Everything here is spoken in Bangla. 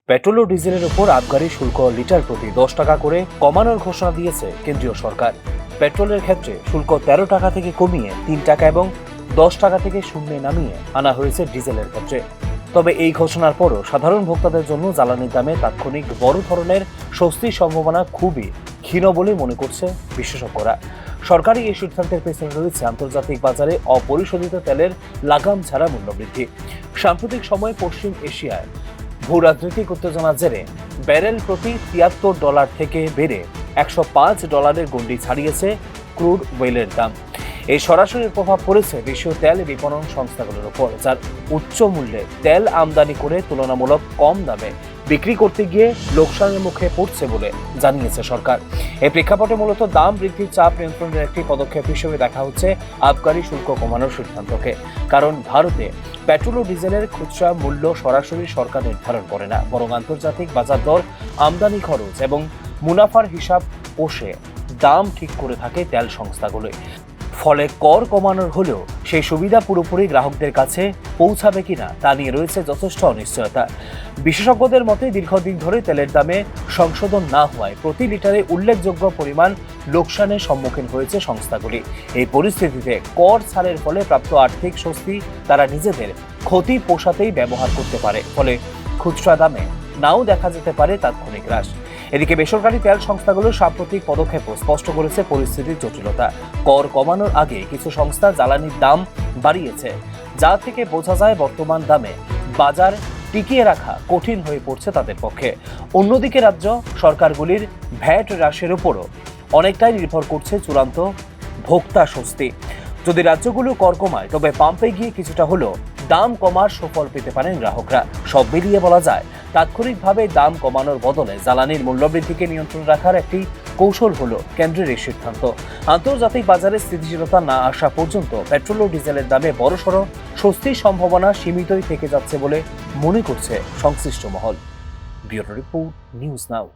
পেট্রোল ও ডিজেলের উপর আবগারি শুল্ক লিটার প্রতি 10 টাকা করে কমানোর ঘোষণা দিয়েছে কেন্দ্রীয় সরকার। পেট্রোলের ক্ষেত্রে শুল্ক 13 টাকা থেকে কমিয়ে 3 টাকা এবং 10 টাকা থেকে শূন্যে নামিয়ে আনা হয়েছে ডিজেলের ক্ষেত্রে। তবে এই ঘোষণার পরও সাধারণ ভোক্তাদের জন্য জ্বালানির দামে তাৎক্ষণিক বড় ধরনের স্বস্তির সম্ভাবনা খুবই ক্ষীণ বলে মনে করছে বিশেষজ্ঞরা। সরকারি এই সিদ্ধান্তের পেছনে রয়েছে আন্তর্জাতিক বাজারে অপরিশোধিত তেলের লাগাম ছাড়া মূল্যবৃদ্ধি। সাম্প্রতিক সময়ে পশ্চিম এশিয়ায় ভূরাজনৈতিক উত্তেজনার জেরে ব্যারেল প্রতি $73 থেকে বেড়ে $105 গণ্ডি ছাড়িয়েছে ক্রুড অয়েলের দাম। এই সরাসরি প্রভাব পড়েছে বিশ্ব তেল বিপণন সংস্থাগুলোর উপর, যার উচ্চ মূল্যে তেল আমদানি করে তুলনামূলক কম দামে বিক্রি করতে গিয়ে লোকসানের মুখে পড়ছে বলে জানিয়েছে সরকার। এই প্রেক্ষাপটে মূলত দাম বৃদ্ধির চাপ নিয়ন্ত্রণের একটি পদক্ষেপ হিসেবে দেখা হচ্ছে আবগারি শুল্ক কমানোর সিদ্ধান্তকে। কারণ ভারতে পেট্রোল ও ডিজেলের খুচরা মূল্য সরাসরি সরকার নির্ধারণ করে না, বরং আন্তর্জাতিক বাজার দর, আমদানি খরচ এবং মুনাফার হিসাব কষে দাম ঠিক করে থাকে তেল সংস্থাগুলো। ফলে কর কমানোর হলেও সেই সুবিধা পুরোপুরি গ্রাহকদের কাছে পৌঁছাবে কিনা তা নিয়ে রয়েছে যথেষ্ট অনিশ্চয়তা। বিশেষজ্ঞদের মতে দীর্ঘদিন ধরে তেলের দামে সংশোধন না হওয়ায় প্রতি লিটারে উল্লেখযোগ্য পরিমাণ লোকসানের সম্মুখীন হয়েছে সংস্থাগুলি। এই পরিস্থিতিতে কর ছাড়ের ফলে প্রাপ্ত আর্থিক স্বস্তি তারা নিজেদের ক্ষতি পোষাতেই ব্যবহার করতে পারে, ফলে খুচরা দামে নাও দেখা যেতে পারে তাৎক্ষণিক হ্রাস। এদিকে বেসরকারি তেল সংস্থাগুলোর সাম্প্রতিক পদক্ষেপও স্পষ্ট করেছে পরিস্থিতির জটিলতা। কর কমানোর আগে কিছু সংস্থা জ্বালানির দাম বাড়িয়েছে, যা থেকে বোঝা যায় বর্তমান দামে বাজার টিকিয়ে রাখা কঠিন হয়ে পড়ছে তাদের পক্ষে। অন্যদিকে রাজ্য সরকারগুলির ভ্যাট হ্রাসের উপরও অনেকটাই নির্ভর করছে চূড়ান্ত ভোক্তা স্বস্তি। যদি রাজ্যগুলো কর কমায় তবে পাম্পে গিয়ে কিছুটা হলেও দাম কমার সুফল পেতে পারেন গ্রাহকরা। সব মিলিয়ে বলা যায় তাৎক্ষণিকভাবে দাম কমানোর বদলে জ্বালানির মূল্যবৃদ্ধিকে নিয়ন্ত্রণ রাখার একটি কৌশল হলো কেন্দ্রের এই সিদ্ধান্ত। আন্তর্জাতিক বাজারে স্থিতিশীলতা না আসা পর্যন্ত পেট্রোল ও ডিজেলের দামে বড়সড় স্বস্তির সম্ভাবনা সীমিতই থেকে যাচ্ছে বলে মনে করছে সংশ্লিষ্ট মহল। Bureau report, news now.